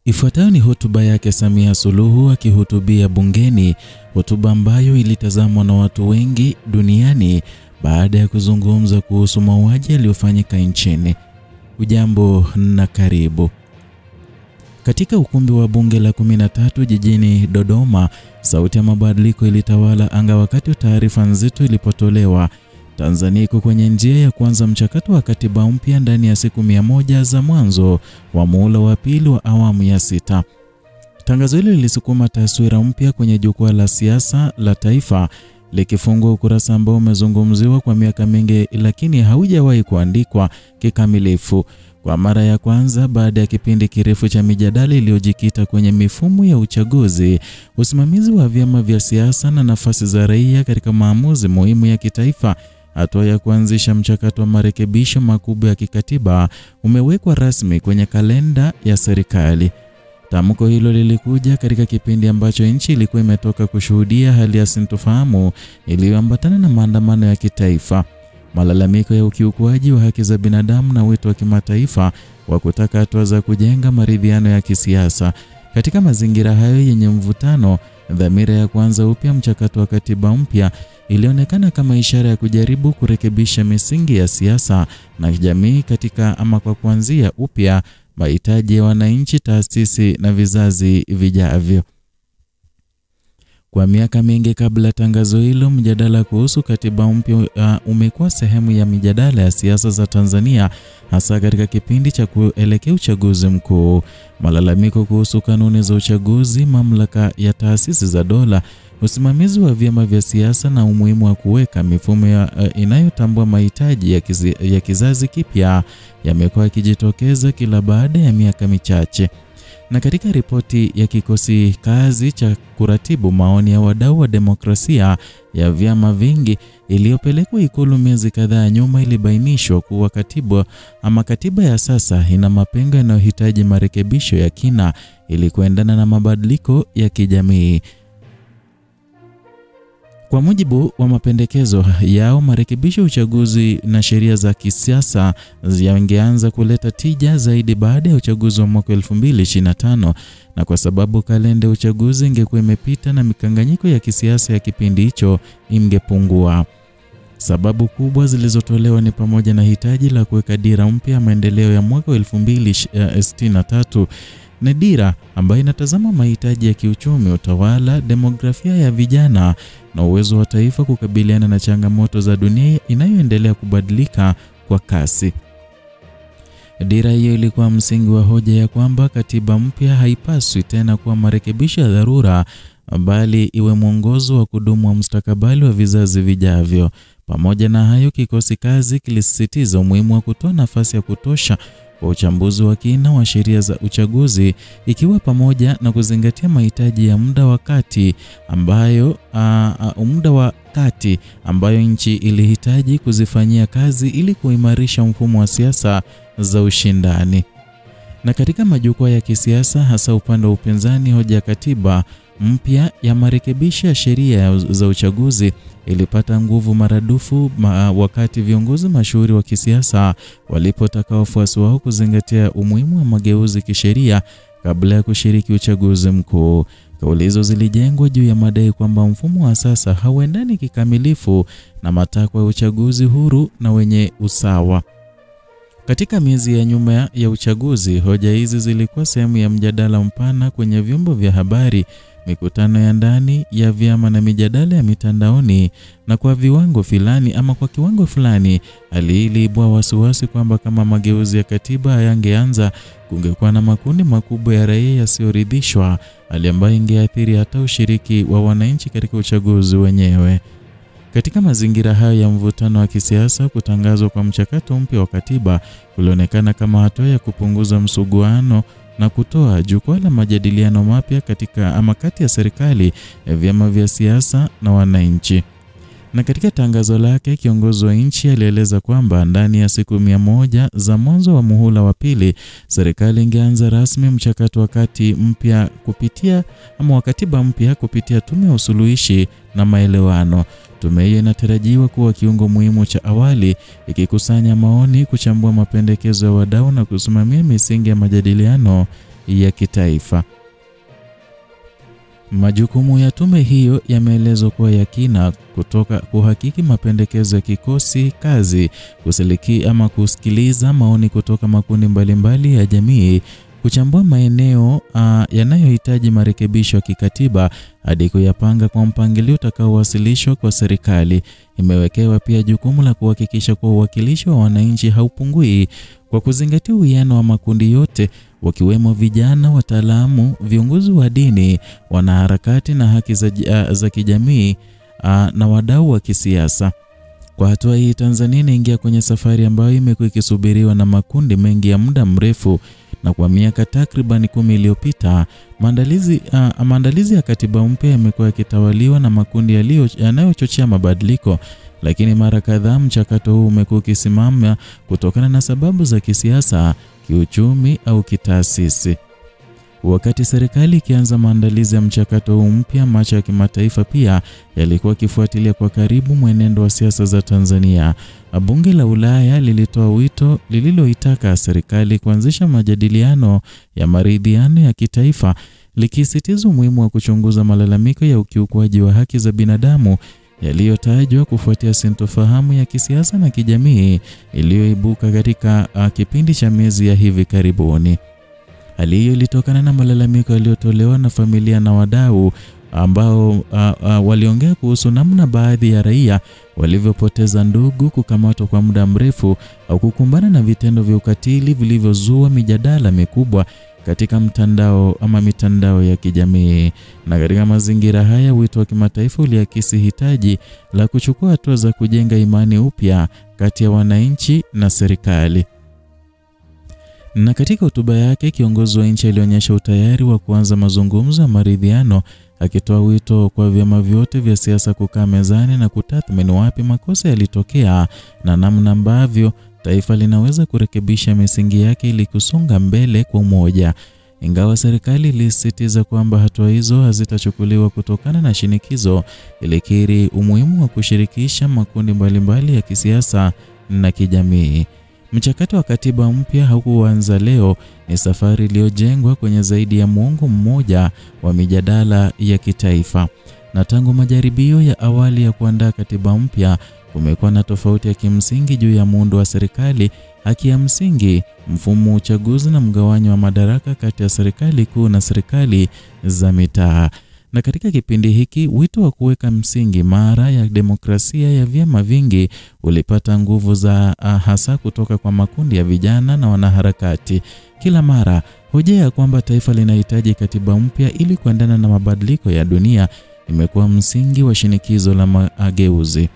Ifuatayo ni hotuba yake Samia Suluhu akihutubia bungeni, hotuba ambayo ilitazamwa na watu wengi duniani baada ya kuzungumza kuhusu mauaji yaliyofanyika nchini. Ujambo na karibu. Katika ukumbi wa bunge la 13 jijini Dodoma, sauti ya mabadiliko ilitawala anga wakati taarifa nzito ilipotolewa. Tanzania iko kwenye njia ya kuanza mchakato wa katiba mpya ndani ya siku 100 za mwanzo wa muhula wa pili wa awamu ya 6. Tangazo hilo lilisukuma taswira mpya kwenye jukwaa la siasa la taifa, likifungua ukurasa ambao umezungumziwa kwa miaka mingi lakini haujawahi kuandikwa kikamilifu. Kwa mara ya kwanza baada ya kipindi kirefu cha mijadala iliyojikita kwenye mifumo ya uchaguzi, usimamizi wa vyama vya siasa na nafasi za raia katika maamuzi muhimu ya kitaifa, hatua ya kuanzisha mchakato wa marekebisho makubwa ya kikatiba umewekwa rasmi kwenye kalenda ya serikali. Tamko hilo lilikuja katika kipindi ambacho nchi ilikuwa imetoka kushuhudia hali ya sintofahamu iliyoambatana na maandamano ya kitaifa, malalamiko ya ukiukwaji wa haki za binadamu na wito wa kimataifa wa kutaka hatua za kujenga maridhiano ya kisiasa. Katika mazingira hayo yenye mvutano, dhamira ya kuanza upya mchakato wa katiba mpya ilionekana kama ishara ya kujaribu kurekebisha misingi ya siasa na jamii kwa kuanzia upya mahitaji ya wananchi, taasisi na vizazi vijavyo. Kwa miaka mingi kabla tangazo hilo, mjadala kuhusu katiba mpya umekuwa sehemu ya mijadala ya siasa za Tanzania, hasa katika kipindi cha kuelekea uchaguzi mkuu. Malalamiko kuhusu kanuni za uchaguzi, mamlaka ya taasisi za dola, usimamizi wa vyama vya siasa na umuhimu wa kuweka mifumo inayotambua mahitaji ya kizazi kipya yamekuwa yakijitokeza kila baada ya miaka michache. Na katika ripoti ya kikosi kazi cha kuratibu maoni ya wadau wa demokrasia ya vyama vingi iliyopelekwa Ikulu miezi kadhaa nyuma, ilibainishwa kuwa katiba ya sasa ina mapengo yanayohitaji marekebisho ya kina ili kuendana na mabadiliko ya kijamii. Kwa mujibu wa mapendekezo yao, marekebisho ya uchaguzi na sheria za kisiasa yangeanza kuleta tija zaidi baada ya uchaguzi wa mwaka 2025, na kwa sababu kalenda ya uchaguzi ingekuwa imepita na mikanganyiko ya kisiasa ya kipindi hicho ingepungua. Sababu kubwa zilizotolewa ni pamoja na hitaji la kuweka dira mpya ya maendeleo ya mwaka 2063 na dira ambayo inatazama mahitaji ya kiuchumi, utawala, demografia ya vijana na uwezo wa taifa kukabiliana na changamoto za dunia inayoendelea kubadilika kwa kasi. Dira hiyo ilikuwa msingi wa hoja ya kwamba katiba mpya haipaswi tena kuwa marekebisho ya dharura, bali iwe mwongozo wa kudumu wa mustakabali wa vizazi vijavyo. Pamoja na hayo, kikosi kazi kilisisitiza umuhimu wa kutoa nafasi ya kutosha kwa uchambuzi wa kina wa sheria za uchaguzi, ikiwa pamoja na kuzingatia mahitaji ya muda wa kati ambayo nchi ilihitaji kuzifanyia kazi ili kuimarisha mfumo wa siasa za ushindani. Na katika majukwaa ya kisiasa, hasa upande wa upinzani, hoja ya katiba mpya ya marekebisho ya sheria za uchaguzi ilipata nguvu maradufu wakati viongozi mashuhuri wa kisiasa walipotaka wafuasi wao kuzingatia umuhimu wa mageuzi kisheria kabla ya kushiriki uchaguzi mkuu. Kauli hizo zilijengwa juu ya madai kwamba mfumo wa sasa hauendani kikamilifu na matakwa ya uchaguzi huru na wenye usawa. Katika miezi ya nyuma ya uchaguzi, hoja hizi zilikuwa sehemu ya mjadala mpana kwenye vyombo vya habari, mikutano ya ndani ya vyama na mijadala ya mitandaoni, na kwa kiwango fulani iliibua wasiwasi kwamba kama mageuzi ya katiba hayangeanza, kungekuwa na makundi makubwa ya raia yasiyoridhishwa, hali ambayo ingeathiri hata ushiriki wa wananchi katika uchaguzi wenyewe. Katika mazingira hayo ya mvutano wa kisiasa, kutangazwa kwa mchakato mpya wa katiba kulionekana kama hatua ya kupunguza msuguano na kutoa jukwaa la majadiliano mapya kati ya serikali, vyama vya siasa na wananchi. Na katika tangazo lake, kiongozi wa nchi alieleza kwamba ndani ya siku 100 za mwanzo wa muhula wa pili, serikali ingeanza rasmi mchakato wa katiba mpya kupitia tume ya usuluhishi na maelewano. Tume hiyo inatarajiwa kuwa kiungo muhimu cha awali, ikikusanya maoni, kuchambua mapendekezo ya wadau na kusimamia misingi ya majadiliano ya kitaifa. Majukumu ya tume hiyo yameelezwa kuwa ya kina kutoka kuhakiki mapendekezo ya kikosi kazi, kusikiliza maoni kutoka makundi mbalimbali ya jamii, kuchambua maeneo yanayohitaji marekebisho ya kikatiba hadi kuyapanga kwa mpangilio utakaowasilishwa kwa serikali. Imewekewa pia jukumu la kuhakikisha kuwa uwakilishi wa wananchi haupungui kwa kuzingatia uwiano wa makundi yote, wakiwemo vijana, wataalamu, viongozi wa dini, wanaharakati na haki za kijamii na wadau wa kisiasa. Kwa hatua hii, Tanzania inaingia kwenye safari ambayo imekuwa ikisubiriwa na makundi mengi ya muda mrefu, na kwa miaka takriban 10 iliyopita, maandalizi ya katiba mpya yamekuwa yakitawaliwa na makundi yanayochochea mabadiliko, lakini mara kadhaa mchakato huu umekuwa ukisimama kutokana na sababu za kisiasa, kiuchumi au kitaasisi. Wakati serikali ikianza maandalizi ya mchakato huu mpya, macho ya kimataifa pia yalikuwa kifuatilia kwa karibu mwenendo wa siasa za Tanzania. Bunge la Ulaya lilitoa wito lililoitaka serikali kuanzisha majadiliano ya maridhiano ya kitaifa, likisisitiza umuhimu wa kuchunguza malalamiko ya ukiukwaji wa haki za binadamu yaliyotajwa kufuatia sintofahamu ya kisiasa na kijamii iliyoibuka katika kipindi cha miezi ya hivi karibuni. Hali hiyo ilitokana na malalamiko yaliyotolewa na familia na wadau ambao waliongea kuhusu namna baadhi ya raia walivyopoteza ndugu, kukamatwa kwa muda mrefu au kukumbana na vitendo vya ukatili vilivyozua mijadala mikubwa katika mitandao ya kijamii. Na katika mazingira haya, wito wa kimataifa uliakisi hitaji la kuchukua hatua za kujenga imani upya kati ya wananchi na serikali. Na katika hotuba yake, kiongozi wa nchi alionyesha utayari wa kuanza mazungumzo ya maridhiano, akitoa wito kwa vyama vyote vya siasa kukaa mezani na kutathmini wapi makosa yalitokea na namna ambavyo taifa linaweza kurekebisha misingi yake ili kusonga mbele kwa umoja. Ingawa serikali ilisisitiza kwamba hatua hizo hazitachukuliwa kutokana na shinikizo, ilikiri umuhimu wa kushirikisha makundi mbalimbali ya kisiasa na kijamii. Mchakato wa katiba mpya haukuanza leo, ni safari iliyojengwa kwenye zaidi ya muongo mmoja wa mijadala ya kitaifa. Na tangu majaribio ya awali ya kuandaa katiba mpya, kumekuwa na tofauti ya kimsingi juu ya muundo wa serikali, haki ya msingi, mfumo wa uchaguzi na mgawanyo wa madaraka kati ya serikali kuu na serikali za mitaa. Na katika kipindi hiki, wito wa kuweka msingi imara ya demokrasia ya vyama vingi ulipata nguvu za hasa kutoka kwa makundi ya vijana na wanaharakati. Kila mara, hoja ya kwamba taifa linahitaji katiba mpya ili kuendana na mabadiliko ya dunia imekuwa msingi wa shinikizo la mageuzi.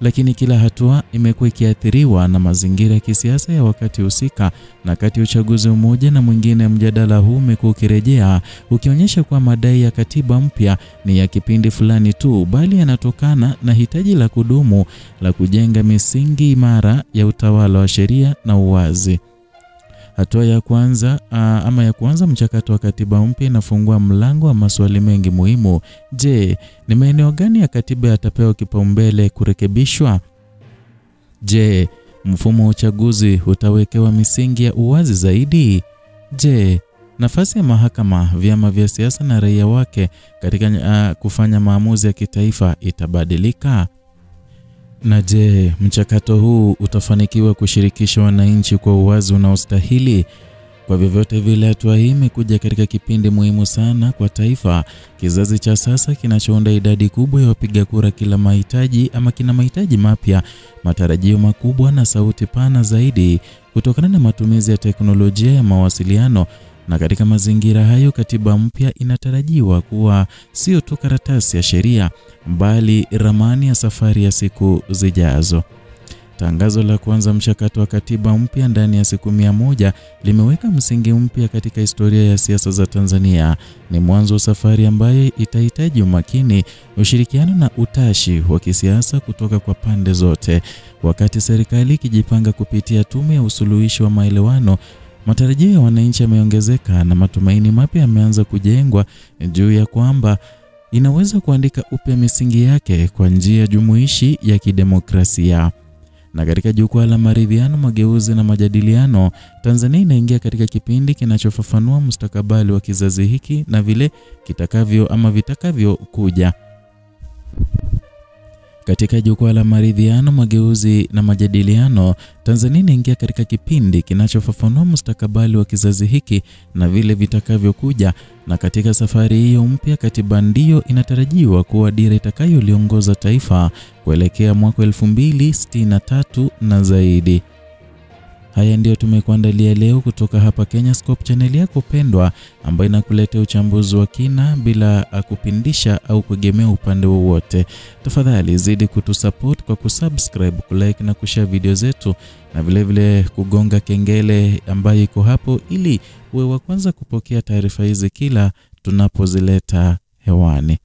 Lakini kila hatua imekuwa ikiathiriwa na mazingira ya kisiasa ya wakati husika, na kati ya uchaguzi mmoja na mwingine mjadala huu umekuwa ukirejea, ukionyesha kuwa madai ya katiba mpya ni ya kipindi fulani tu, bali yanatokana na hitaji la kudumu la kujenga misingi imara ya utawala wa sheria na uwazi. Hatua ya kuanza mchakato wa katiba mpya inafungua mlango wa maswali mengi muhimu. Je, ni maeneo gani ya katiba yatapewa kipaumbele kurekebishwa? Je, mfumo wa uchaguzi utawekewa misingi ya uwazi zaidi? Je, nafasi ya mahakama, vyama vya siasa na raia wake katika kufanya maamuzi ya kitaifa itabadilika? Na je, mchakato huu utafanikiwa kushirikisha wananchi kwa uwazi unaostahili? Kwa vyovyote vile, hatua hii imekuja katika kipindi muhimu sana kwa taifa. Kizazi cha sasa kinachounda idadi kubwa ya wapiga kura kina mahitaji mapya, matarajio makubwa na sauti pana zaidi kutokana na matumizi ya teknolojia ya mawasiliano. Na katika mazingira hayo, katiba mpya inatarajiwa kuwa sio tu karatasi ya sheria, bali ramani ya safari ya siku zijazo. Tangazo la kuanza mchakato wa katiba mpya ndani ya siku 100 limeweka msingi mpya katika historia ya siasa za Tanzania. Ni mwanzo wa safari ambayo itahitaji umakini, ushirikiano na utashi wa kisiasa kutoka kwa pande zote. Wakati serikali ikijipanga kupitia tume ya usuluhishi wa maelewano, matarajio ya wananchi yameongezeka na matumaini mapya yameanza kujengwa juu ya kwamba inaweza kuandika upya misingi yake kwa njia jumuishi ya kidemokrasia. Na katika jukwaa la maridhiano, mageuzi na majadiliano, Tanzania inaingia katika kipindi kinachofafanua mustakabali wa kizazi hiki na vile vitakavyo kuja. Katika jukwaa la maridhiano, mageuzi na majadiliano, Tanzania inaingia katika kipindi kinachofafanua mustakabali wa kizazi hiki na vile vitakavyokuja. Na katika safari hiyo mpya, katiba ndiyo inatarajiwa kuwa dira itakayoliongoza taifa kuelekea mwaka 2063 na zaidi. Haya ndio tumekuandalia leo kutoka hapa Kenyascope, channel yako pendwa ambayo inakuletea uchambuzi wa kina bila kupindisha au kuegemea upande wowote. Tafadhali zidi kutusupport kwa kusubscribe, kulike na kushare video zetu, na vile kugonga kengele ambayo iko hapo ili uwe wa kwanza kupokea taarifa hizi kila tunapozileta hewani.